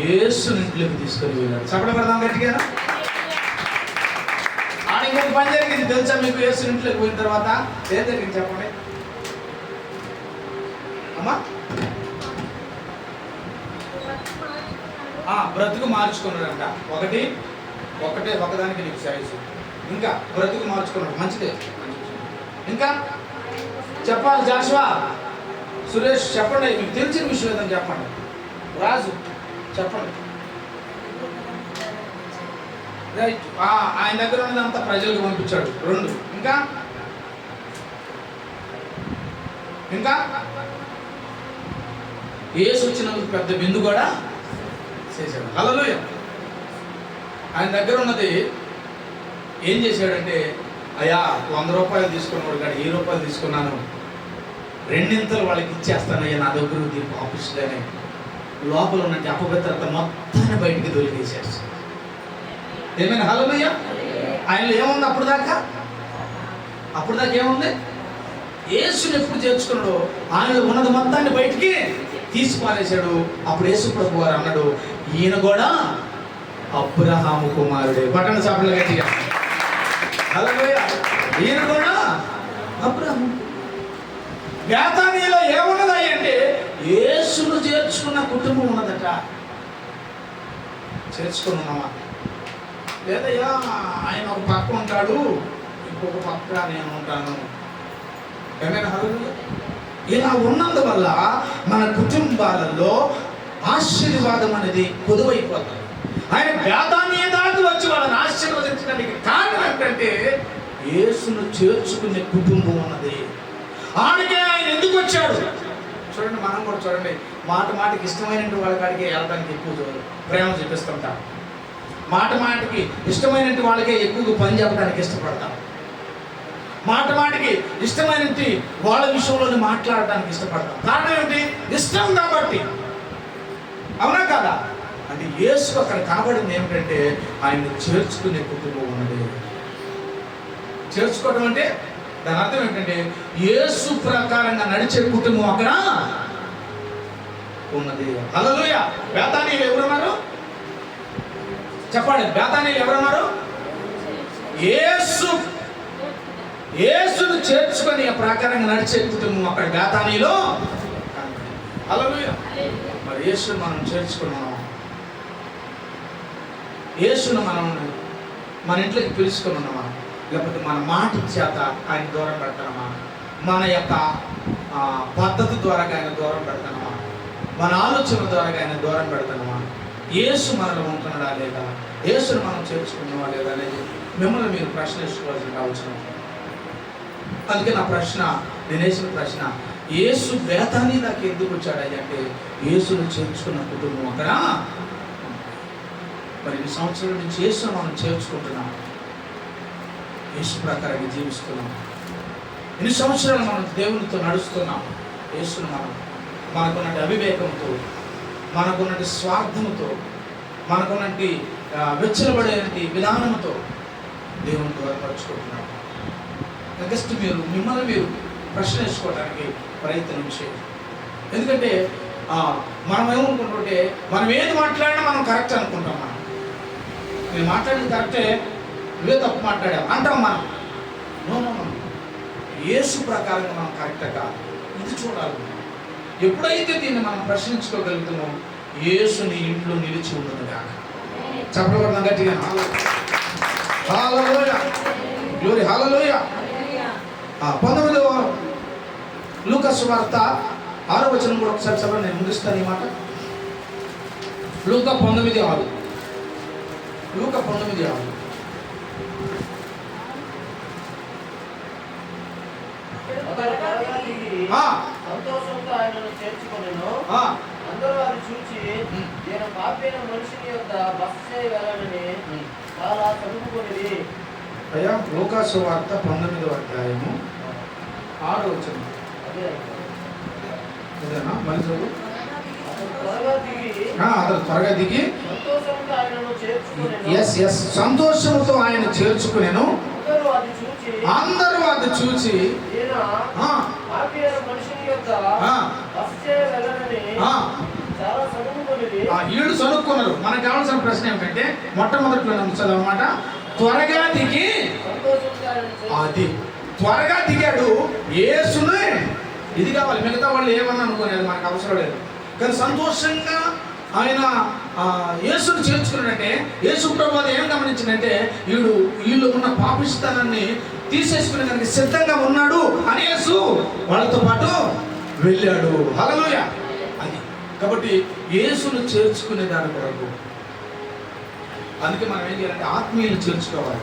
యేసు ఇంట్లోకి తీసుకొని వెళ్ళాడు. చెప్పడం పెడదాం గట్టిగా. ఆడ ఇంకొక పని జరిగింది తెలుసా మీకు? యేసు ఇంట్లోకి పోయిన తర్వాత ఏం జరిగింది చెప్పండి అమ్మా. బ్రతుకు మార్చుకున్నాడంట. ఒకటి ఒకటే ఒకదానికి నీకు సైజు. ఇంకా బ్రతుకు మార్చుకున్నాడు, మంచిదే. ఇంకా చెప్పాలి. జాషువా, సురేష్ చెప్పండి, మీకు తెలిసిన విషయం ఏదని చెప్పండి. రాజు చెప్పండి. రైట్. ఆయన దగ్గర ఉన్నదంతా ప్రజలకు పంపించాడు. 2. ఇంకా ఇంకా యేసు వచ్చినందుకు పెద్ద బిందు కూడా చేశాడు. హల్లెలూయా. ఆయన దగ్గర ఉన్నది ఏం చేశాడంటే, అయ్యా 100 రూపాయలు తీసుకున్నాడు కానీ 1000 రూపాయలు తీసుకున్నాను, 2 వాళ్ళకి ఇచ్చేస్తానయ్యా, నా దగ్గర దీనికి ఆఫీస్లోనే లోపల ఉన్నట్టు అపవిత్రత మొత్తాన్ని బయటికి దొరికేశాడు. ఏమైనా హల్లెలూయా. ఆయనలో ఏముంది అప్పుడు దాకా ఏముంది? యేసుని ఎప్పుడు చేర్చుకున్నాడో ఆయనలో ఉన్నది మొత్తాన్ని బయటికి తీసి పారేశాడు. అప్పుడు యేసు ప్రభు వారు అన్నాడు, ఈయన కూడా అబ్రహాము కుమారుడే. పట్టణ చాపలు గట్టిగా హల్లెలూయా. ఈయన కూడా అబ్రహాము. బేతానీలో ఏమున్నదా అంటే యేసును చేర్చుకున్న కుటుంబం ఉన్నదట. చేర్చుకున్నామా లేదయ్యా, ఆయన ఒక పక్క ఉంటాడు, ఇంకొక పక్క నేను ఉంటాను. ఏమైనా హల్లెలూయా. ఇలా ఉన్నందువల్ల మన కుటుంబాలలో ఆశీర్వాదం అనేది కొదువైపోతుంది. ఆయన బేతానీ దాకా వచ్చి వాళ్ళని ఆశీర్వదించడానికి కారణం ఏంటంటే యేసును చేర్చుకునే కుటుంబం ఉన్నది. ఆడికే ఆయన ఎందుకు వచ్చాడు చూడండి. మనం కూడా చూడండి, మాటకి ఇష్టమైనటువంటి వాళ్ళ కాడికి వెళ్ళడానికి ఎక్కువ ప్రేమ చూపిస్తుంటాం. మాటకి ఇష్టమైనటువంటి వాళ్ళకే ఎక్కువగా పని చెప్పడానికి ఇష్టపడతాం. మాటకి ఇష్టమైనటువంటి వాళ్ళ విషయంలోనే మాట్లాడడానికి ఇష్టపడతాం. కారణం ఏంటి? ఇష్టం కాబట్టి. అవునా కదా? అంటే యేసు అక్కడ కనబడింది ఏమిటంటే ఆయన్ని చేర్చుకునే కుటుంబం ఉన్నది. చేర్చుకోవడం అంటే దాని అర్థం ఏంటంటే యేసు ప్రకారంగా నడిచే కుటుంబం అక్కడ ఉన్నది. హల్లెలూయా. బేతానీయులు ఎవరున్నారు చెప్పండి. బేతానీయులు ఎవరున్నారు? యేసును చేర్చుకొని ఆ ప్రకారంగా నడిచే కుటుంబం అక్కడ బేతానీలో. హల్లెలూయా. మరి యేసును మనం చేర్చుకున్నాం, యేసును మనం మన ఇంట్లోకి పిలుచుకొని ఉన్నామా, లేకపోతే మన మాట చేత ఆయన దూరం పెడతామా, మన యొక్క పద్ధతి ద్వారా ఆయన దూరం పెడతామా, మన ఆలోచన ద్వారా ఆయన దూరం పెడతామా, యేసు మనలో ఉంటున్నాడా లేదా, యేసును మనం చేర్చుకున్నావా లేదా అనేది మిమ్మల్ని మీరు ప్రశ్న వేసుకోవాల్సిన అవసరం. అందుకే నా ప్రశ్న, నేను వేసిన ప్రశ్న, యేసు బేతానీ దాకా ఎందుకు వచ్చాడని అంటే యేసును చేర్చుకున్న కుటుంబం అక్కడ. మరి 2 సంవత్సరాల నుంచి యేసును మనం చేర్చుకుంటున్నాం, యేసు ప్రకారంగా జీవిస్తున్నాం. 2 సంవత్సరాలు మనం దేవునితో నడుస్తున్నాం. యేసును మనకున్నటి అవివేకంతో, మనకున్నటి స్వార్థంతో, మనకున్నటి వెచ్చలబడేటి విధానంతో దేవుని దూరపరుచుకుంటున్నాం. నెక్స్ట్ మిమ్మల్ని మీరు ప్రశ్న వేసుకోవడానికి ప్రయత్నం చేయండి. ఎందుకంటే మనం ఏమనుకుంటుంటే మనం ఏది మాట్లాడినా మనం కరెక్ట్ అనుకుంటాం. నేను మాట్లాడింది కరెక్టే, నువ్వే తప్పు మాట్లాడావు అంటాం మనం. నో, యేసు ప్రకారంగా మనం కరెక్ట్ కాదు, ఇది చూడాలి. ఎప్పుడైతే దీన్ని మనం ప్రశ్నించుకోగలుగుతామో యేసు నీ ఇంట్లో నిలిచి ఉండదు కాక. చెప్పబడిన గట్టిగా హల్లెలూయా, గ్లోరీ, హల్లెలూయా. 19వ లూకా సువార్త 6వ వచనం కూడా ఒకసారి చదవండి, నేను ముగిస్తాను ఈ మాట. లూకా 19:6. లూకా 19:6. సంతోషంతో ఆయనను చేర్చుకొనెను. అందరూ వారిని చూచి ఈయన పాపైన మనిషిని యొక్క బస చేయగలనని చాలా చదువుకునేది. అయ్యా, లూకా సువార్త 19వ అధ్యాయము 6వ వచనం. అదేనా? మళ్ళీ చదువు. అతను త్వరగా దిగి సంతోషంతో ఆయన చేర్చుకునేను. అందరూ అది చూచి వీళ్ళు చదువుకున్నారు. మనకు కావాల్సిన ప్రశ్న ఏమిటంటే మొట్టమొదటిలో చదవమాట, త్వరగా దిగి. అది త్వరగా దిగాడు యేసుని. ఇది కావాలి, మిగతా వాళ్ళు ఏమన్నా అనుకోలేదు, మనకు అవసరం లేదు. కానీ సంతోషంగా ఆయన యేసును చేర్చుకున్నాడంటే యేసు ప్రభు ఏం గమనించిందంటే వీళ్ళు ఉన్న పాపిస్తానాన్ని తీసేసుకునే దానికి సిద్ధంగా ఉన్నాడు అని యేసు వాళ్ళతో పాటు వెళ్ళాడు. హల్లెలూయా. అది కాబట్టి యేసును చేర్చుకునే దాని కొరకు అందుకే మనం ఏం చేయాలంటే ఆత్మీయులు చేర్చుకోవాలి.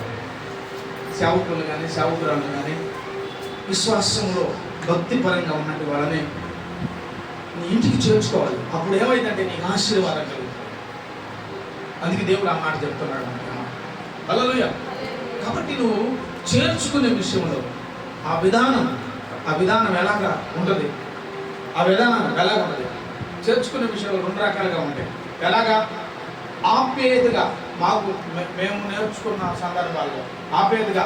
సేవకులు కానీ సేవకురాలు కానీ విశ్వాసంలో భక్తిపరంగా ఉన్నట్టు వాళ్ళని నీ ఇంటికి చేర్చుకోవాలి. అప్పుడు ఏమైందంటే నీకు ఆశీర్వాదం కలుగుతుంది. అందుకే దేవుడు ఆ మాట చెప్తున్నాడు మనకి. హల్లెలూయా. కాబట్టి నువ్వు చేర్చుకునే విషయంలో ఆ విధానం ఎలాగా ఉంటుంది, చేర్చుకునే విషయంలో 2 రకాలుగా ఉంటాయి. ఎలాగా? ఆప్యాయతగా మేము నేర్చుకున్న సందర్భాల్లో ఆప్యాయతగా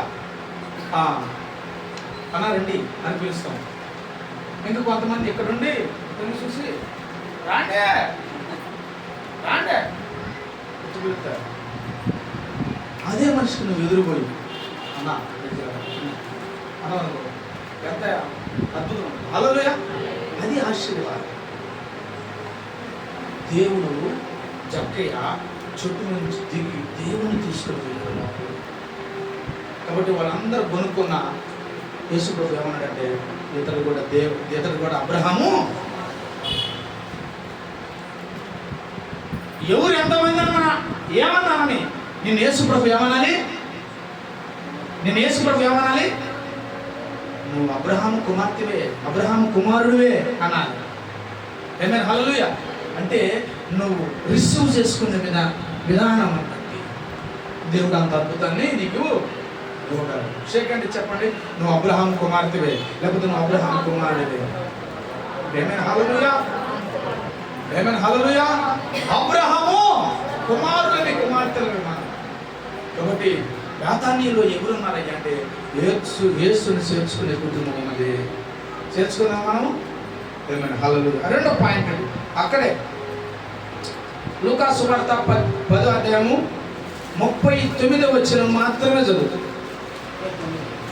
అన్నారండి అని పిలుస్తాం. ఇంకా కొంతమంది ఇక్కడుండి చూసి రాండే పిలుస్తారు. అదే మనిషికి నువ్వు ఎదురుపోయి అన్నా అనుకో, ఎంత అద్భుతం. హల్లెలూయా. అది ఆశీర్వాదం. దేవుడు జక్కయ్య చుట్టూ నుంచి దిగి దేవుని తీసుకుని వెళ్ళాడు. కాబట్టి వాళ్ళందరూ కొనుక్కున్న యేసు ప్రభు ఏమన్నాడంటే ఇతడు కూడా అబ్రహాము. ఎవరు ఎంతమంది అన్నా ఏమన్నానని నిన్ను యేసు ప్రభు ఏమనాలి? నువ్వు అబ్రహాము కుమార్తెవే, అబ్రహాము కుమారుడివే అనాలి. ఏమైనా? హల్లెలూయా. అంటే నువ్వు రిసీవ్ చేసుకునే విధానం బట్టి దేవుడు అంత అద్భుతాన్ని నీకు ఇవ్వగలడు. షేకండి చెప్పండి, నువ్వు అబ్రహాము కుమార్తెవే, లేకపోతే నువ్వు అబ్రహాము కుమారుడివే. ఏమైనా? హల్లెలూయా. అబ్రహాము కుమారుడిని కుమార్తెలు. కాబట్టి బేతానీలో ఎవరున్నారయ్యా అంటే యేసుని చేర్చుకునే కుటుంబం ఉన్నది. చేర్చుకున్నాం మనము. ఏమైనా? హల్లెలూయా. 2వ పాయింట్ అక్కడే లూకా సువార్త 10వ అధ్యాయము 39వ వచనం మాత్రమే చదువుతుంది.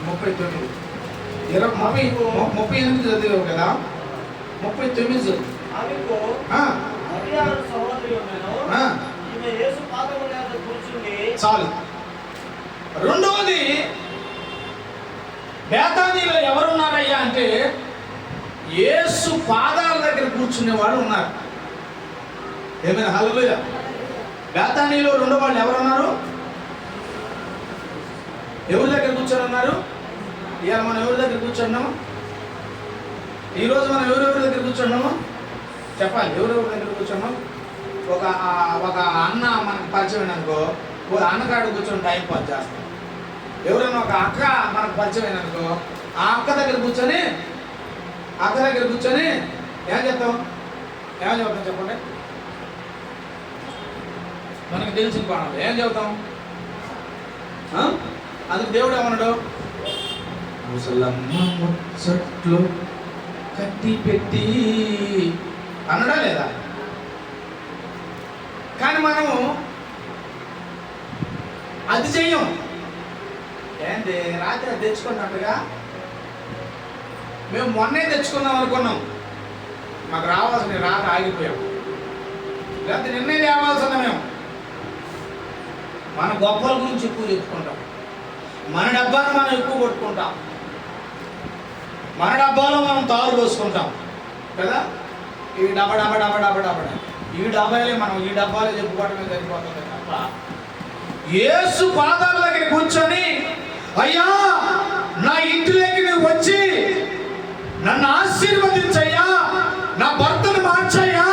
39 38 చదివావు కదా, 39 చదువు. చాలు. రెండవది, బేతానీలో ఎవరున్నారయ్యా అంటే యేసు పాదాల దగ్గర కూర్చునేవాడు ఉన్నారు. ఏమైనా? హల్లెలూయా. బేతానీలో 2 వాళ్ళు ఎవరున్నారు? ఎవరి దగ్గర కూర్చొని ఉన్నారు? ఇవాళ మనం ఎవరి దగ్గర కూర్చున్నాము? ఈరోజు మనం ఎవరెవరి దగ్గర కూర్చున్నాము చెప్పాలి. ఎవరెవరి దగ్గర కూర్చున్నాం? ఒక అన్న మనకు పరిచయం అనుకో, ఒక అన్నకాడు కూర్చొని టైం పాస్ చేస్తాం. ఎవరైనా ఒక అక్క మనకు పరిచయం అనుకో, ఆ అక్క దగ్గర కూర్చొని ఏం చెప్తాం చెప్పండి. మనకు తెలిసిన కోణంలో ఏం చెబుతాం? అందుకు దేవుడు ఏమన్నాడు? ముసలమ్మ ముచ్చట్లు కట్టి పెట్టి అన్నడా లేదా? కానీ మనము అది చెయ్యం. ఏంటి? రాత్రి తెచ్చుకున్నట్టుగా మేము మొన్నే తెచ్చుకుందాం అనుకున్నాం, మాకు రావాల్సిన రాక ఆగిపోయాం. లేకపోతే నిన్నే తేవాల్సిన మేము మన గొప్పల గురించి ఎక్కువ చెప్పుకుంటాం, మన డబ్బాను మనం ఎక్కువ కొట్టుకుంటాం, మన డబ్బాలో మనం తారు పోసుకుంటాం కదా. ఈ డబ్బా ఈ డబ్బాలే చెప్పుకోవడమే సరిపోతుంది తప్ప యేసు పాదాల దగ్గర కూర్చొని, అయ్యా నా ఇంటిలోకి నువ్వు వచ్చి నన్ను ఆశీర్వదించయ్యా, నా భర్తను మార్చయ్యా,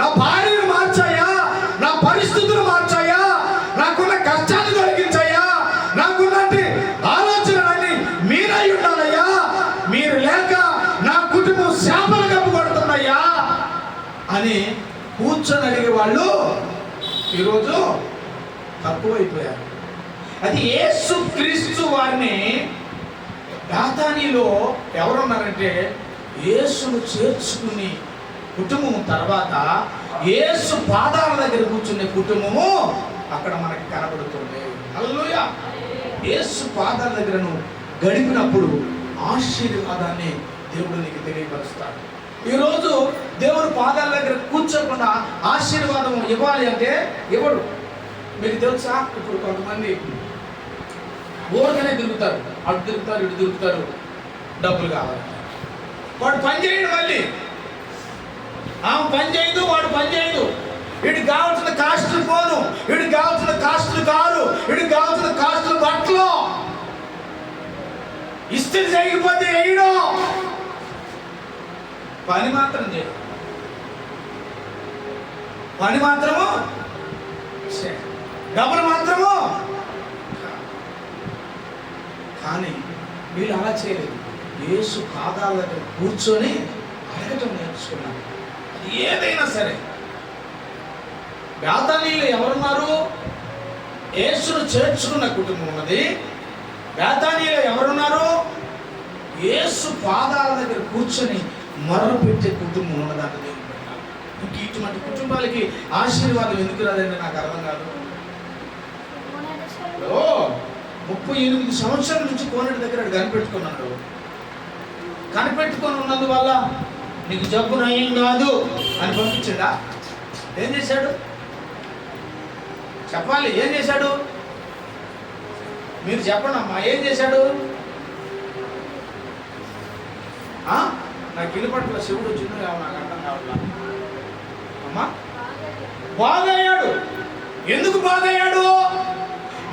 నా భార్యను మార్చయ్యా, నా పరిస్థితులు మార్చయ్యా, నాకున్న కష్టాలు తొలగించయ్యా, నాకున్నటి ఆలోచనలన్నీ మీరై ఉండాలయ్యా, మీరు లేక నా కుటుంబం శాపలు కప్పుకొడుతుందయ్యా అని కూర్చొని అడిగే వాళ్ళు ఈరోజు తక్కువైపోయారు. అది యేసు క్రీస్తు వారిని బేతానీలో ఎవరున్నారంటే యేసును చేర్చుకుని కుటుంబము తర్వాత యేసు పాదాల దగ్గర కూర్చునే కుటుంబము అక్కడ మనకి కనబడుతుంది. హల్లెలూయా. యేసు పాదాల దగ్గర నువ్వు గడిపినప్పుడు ఆశీర్వాదాన్ని దేవుడు నీకు తెలియపరుస్తాడు. ఈరోజు దేవుని పాదాల దగ్గర కూర్చోకుండా ఆశీర్వాదం ఇవ్వాలి అంటే ఇవ్వడు. మీకు తెలుసా, ఇప్పుడు కొంతమంది ఊరికనే తిరుగుతారు, అటు తిరుగుతారు ఇటు తిరుగుతారు, డబ్బులు కావాలి. వాడు పని చేయడు, మళ్ళీ ఆమె పని చేయదు, వాడు పని చేయదు. వీడికి కావాల్సిన కాస్టులు పోను, వీడికి కావాల్సిన కాస్టులు కారు, వీడికి కావాల్సిన కాస్టులు బట్టలు. ఇస్త్రీ చేయకపోతే వేయడం, పని మాత్రం చేయడు, పని మాత్రము, డబ్బులు మాత్రము. కానీ వీళ్ళు అలా చేయలేదు. యేసు పాదాల దగ్గర కూర్చొని అడగటం నేర్చుకున్నారు. అది ఏదైనా సరే. బేతానీయులు ఎవరున్నారు? యేసును చేర్చుకున్న కుటుంబం ఉన్నది. బేతానీయులు ఎవరున్నారు? యేసు పాదాల దగ్గర కూర్చొని మొరలు పెట్టే కుటుంబం ఉన్నదంటే దేవుని పెట్టాలి. ఇంక ఇటువంటి కుటుంబాలకి ఆశీర్వాదం ఎందుకు రాదండి నాకు అర్థం కాదు. 38 సంవత్సరాల నుంచి కోనేటి దగ్గర కనిపెట్టుకున్నాడు. కనిపెట్టుకొని ఉన్నందువల్ల నీకు జబ్బు నయం కాదు అని పంపించాడా? ఏం చేశాడు చెప్పాలి? ఏం చేశాడు మీరు చెప్పండి అమ్మా, ఏం చేశాడు? నాకు ఇల్లు పట్ల శివుడు వచ్చిందో నాకు అర్థం కావట్లా అమ్మా. బాగయ్యాడు. ఎందుకు బాగయ్యాడు?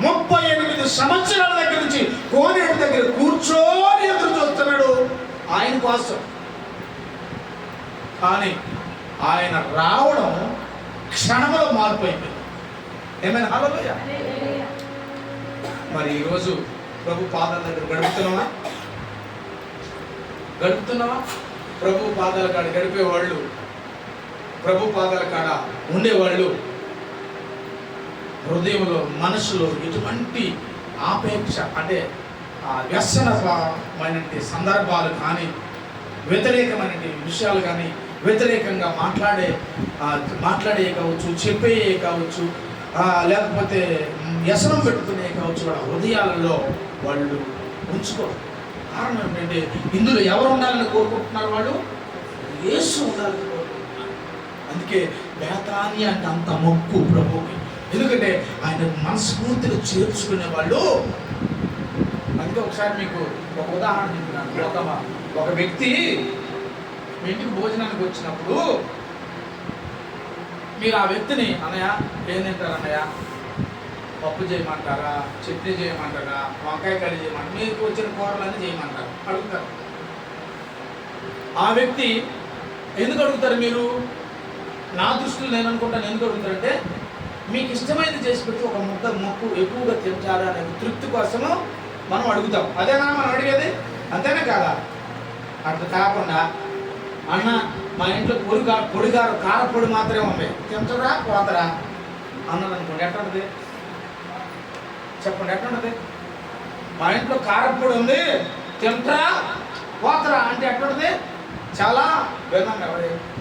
38 సంవత్సరాల దగ్గర నుంచి కోనేటి దగ్గర కూర్చొని ఎదురు చూస్తున్నాడు ఆయన కోసం. కానీ ఆయన రావడం క్షణంలో మార్పు అయిపోయింది. ఏమైనా హల్లెలూయా. మరి ఈరోజు ప్రభు పాదాల దగ్గర గడుపుతున్నావా? ప్రభు పాదాల కాడ గడిపేవాళ్ళు, ప్రభు పాదాల కాడ ఉండేవాళ్ళు హృదయంలో మనసులో ఎటువంటి ఆపేక్ష అంటే వ్యసనమైన సందర్భాలు కానీ, వ్యతిరేకమైన విషయాలు కానీ, వ్యతిరేకంగా మాట్లాడే కావచ్చు, చెప్పే కావచ్చు, లేకపోతే వ్యసనం పెట్టుకునే కావచ్చు, వాళ్ళ హృదయాలలో వాళ్ళు ఉంచుకోరు. కారణం ఏంటంటే ఇందులో ఎవరు ఉండాలని కోరుకుంటున్నారు? వాళ్ళు యేసు ఉండాలని కోరుకుంటున్నారు. అందుకే బేతానియా అంటే అంత మొక్కు ప్రభువుకి. ఎందుకంటే ఆయన మనస్ఫూర్తిగా చేర్చుకునే వాళ్ళు. అందుకే ఒకసారి మీకు ఒక ఉదాహరణ చెప్తున్నాను. ఒక వ్యక్తి మీ ఇంటికి భోజనానికి వచ్చినప్పుడు మీరు ఆ వ్యక్తిని, అన్నయ్య ఏం తింటారు అన్నయ్య, పప్పు చేయమంటారా, చట్నీ చేయమంటారా, వంకాయ కర్రీ చేయమంటారా, మీకు వచ్చిన కూరలన్నీ చేయమంటారు, అడుగుతారు. ఆ వ్యక్తి ఎందుకు అడుగుతారు? మీరు నా దృష్టిలో నేను అనుకుంటాను ఎందుకు అడుగుతారంటే, మీకు ఇష్టమైనది చేసి పెట్టి ఒక మొక్కు ఎక్కువగా తింటారా అనే తృప్తి కోసము మనం అడుగుతాం. అదేనా మనం అడిగేది? అంతేనా కాదా? అట్లా కాకుండా అన్న మా ఇంట్లో పొడిగారు కారపొడి మాత్రమే ఉంది, తింటారా పోతారా అన్నది అనుకోండి, ఎట్లుంటుంది చెప్పండి? ఎట్లుంటుంది? మా ఇంట్లో కారపొడి ఉంది, తింటారా పోతారా అంటే ఎట్లుంటుంది? చాలా విన్నాం,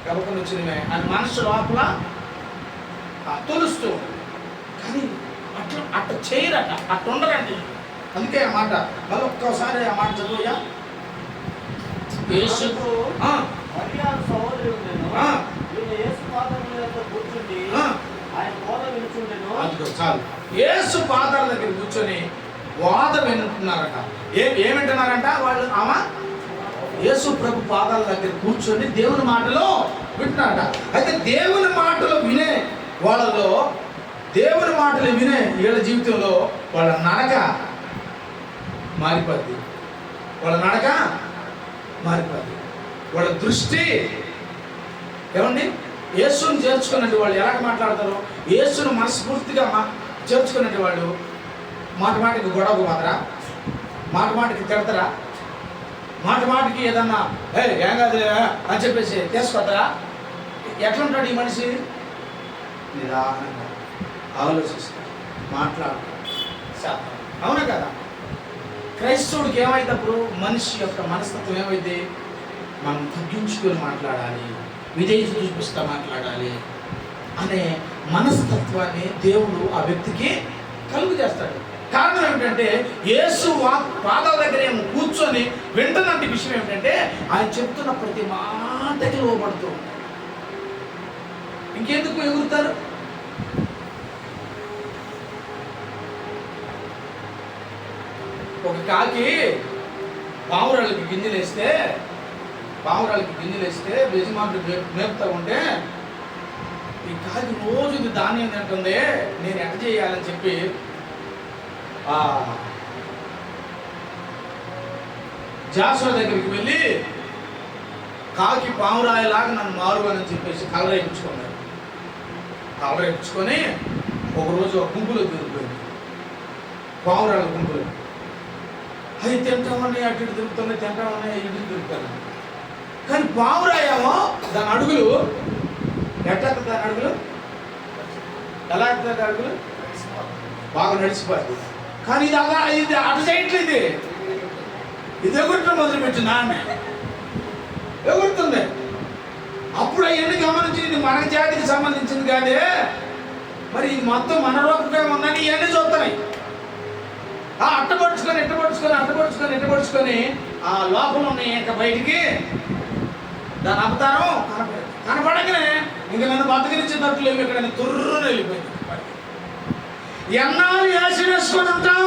ఎవరికి వచ్చినవే అని మనసు లోపల తొలుస్తూ. కానీ అట్లా చేయరట, అట్లా ఉండరండి. అందుకే ఆ మాట మళ్ళీ ఒక్కసారి ఆ మాట చదువుయా. యేసు పాదాల దగ్గర కూర్చొని వాద వింటున్నారట. ఏమింటున్నారంట వాళ్ళు? యేసు ప్రభు పాదాల దగ్గర కూర్చొని దేవుని మాటలు వింటున్నారట. అయితే దేవుని మాటలు వినే వాళ్ళలో, దేవుని మాటలు వినే వీళ్ళ జీవితంలో వాళ్ళ నడక మారిపోద్ది. వాళ్ళ దృష్టి ఏమండి? యేసుని చేర్చుకున్నట్టు వాళ్ళు ఎలాగ మాట్లాడతారు? యేసును మనస్ఫూర్తిగా చేర్చుకున్నట్టు వాళ్ళు మాటికి గొడవకు మాత్రా, మాటికి తిడతారా, మాటికి ఏదన్నా ఏం కాదు అని చెప్పేసి తీసుకొస్తారా? ఎట్లుంటాడు ఈ మనిషి? నిదానంగా ఆలోచిస్తాడు, మాట్లాడతాడు. అవునా కదా? క్రైస్తవుడికి ఏమైనప్పుడు మనిషి యొక్క మనస్తత్వం ఏమైతే, మనం తగ్గించుకొని మాట్లాడాలి, విధేయత చూపిస్తా మాట్లాడాలి అనే మనస్తత్వాన్ని దేవుడు ఆ వ్యక్తికి కలుగు చేస్తాడు. కారణం ఏమిటంటే యేసు పాదాల దగ్గర ఏమో కూర్చొని కూర్చొని వింటున్నట్టు విషయం ఏమిటంటే ఆయన చెప్తున్న ప్రతి మాటకి లోబడుతూ ఉంటారు. ఇంకెందుకు ఎగురుతారు? ఒక కాకి పావురాళ్ళకి గింజలేస్తే యజమానుడు మేపుతా ఉంటే ఈ కాకి రోజు ఇది ధాన్యం తింటుంది, నేను ఎట చేయాలని చెప్పి జాషువా దగ్గరికి వెళ్ళి కాకి పావురాయలాగా నన్ను మారుగానని చెప్పేసి కలరేపించుకొని ఒకరోజు ఒక గుంపులో తిరిగిపోయింది, పావురాళ్ళ గుంపులో. అవి తింటామన్నాయి, అటు ఇటు తిరుగుతున్నాయి, తింటామన్నాయి, ఇటు తిరుగుతాను. కానీ పావురాయేమో దాని అడుగులు ఎట్ట ఎలా అడుగులు బాగా నడిచిపోతుంది. కానీ ఇది అటు చేయట్లేదు, ఇది ఎగురటం మొదలుపెట్టింది, నాన్న ఎగురుతుంది. అప్పుడు అవన్నీ గమనించి ఇది మన జాతికి సంబంధించింది కాదే, మరి ఇది మొత్తం మన రూపంగా ఉందని ఇవన్నీ చూస్తున్నాయి. అట్టపడుచుకొని ఆ లోపల ఉన్న ఇంకా బయటికి దాని అవతారం కనపడగానే ఇంక నన్ను బతకరించినట్లు ఇక్కడ తుర్రును వెళ్ళిపోయింది. ఎన్నాళ్ళు యాసి వేసుకొని ఉంటాం,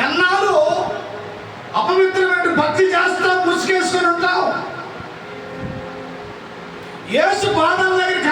ఎన్నాళ్ళు అపవిత్రమైన భక్తి చేస్తాం, ముసుకేసుకొని ఉంటాం. యేసు బాధలు